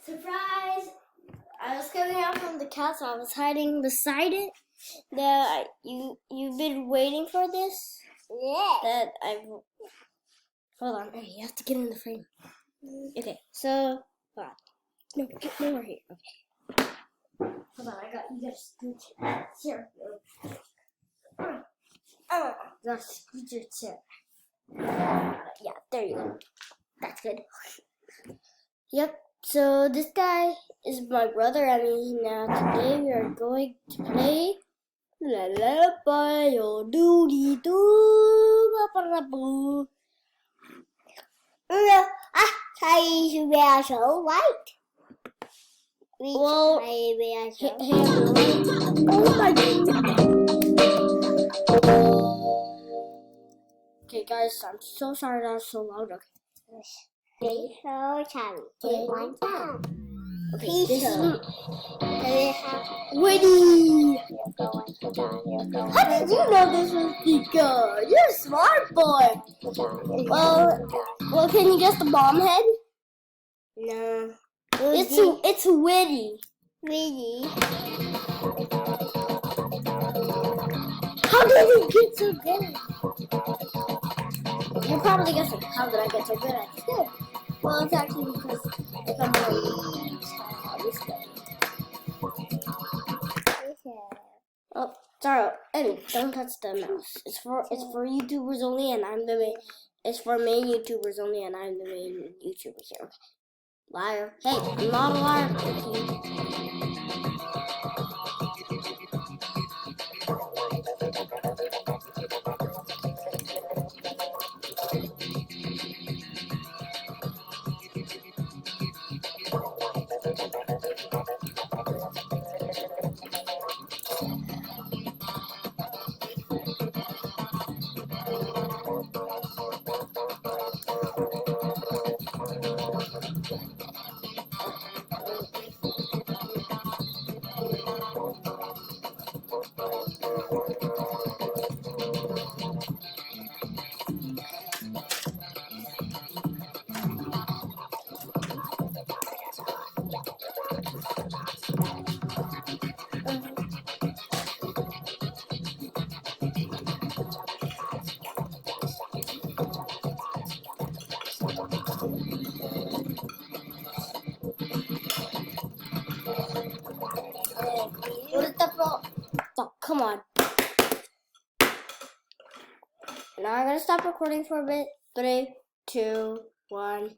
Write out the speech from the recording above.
Surprise! I was coming out from the castle. I was hiding beside it. You've been waiting for this. Yeah. Hold on. Okay, you have to get in the frame. Okay, so hold on. No, get over here. Okay. Hold on. You gotta scoot your chair. You gotta scoot your chair. Yeah, there you go. That's good. Yep. So this guy is my brother. Now today we are going to play La La Bio Doody Doo Ba Ba Boo. Thầy về sổ white. Well, thầy về sổ. Oh my god. Okay, guys, I'm so sorry that was so loud. Okay. Okay, this is Woody. How did you know this was Pika? You're a smart boy. Well, can you guess the bomb head? No. It's Woody. Really? How did he get so good at it? You're probably guessing, how did I get so good at it? Good. Well, it's actually because I come from this guy. Oh, sorry. Anyway, don't touch the mouse. It's for YouTubers only, and I'm the main. It's for main YouTubers only, and I'm the main YouTuber here. Liar. Hey, I'm not a liar. Oh, come on. Now I'm gonna stop recording for a bit. 3, 2, 1.